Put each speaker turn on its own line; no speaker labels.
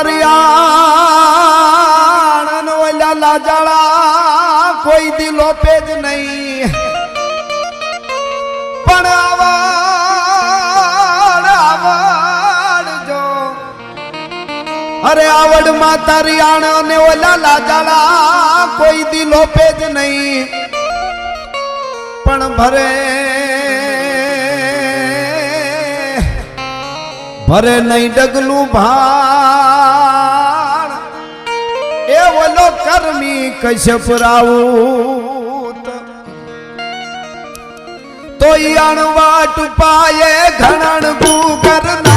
रियाण ओला लाजाड़ा कोई दिलो पेज नहीं पण आवड़ जो अरे आवड़ माता रियाण ने ओला लाजाड़ा कोई दिलो पेज नहीं पण भरे भरे नहीं डगलू भाण ए बोलो कर्मी कश्यप राऊत तो अणवाट पाए घणण गू करना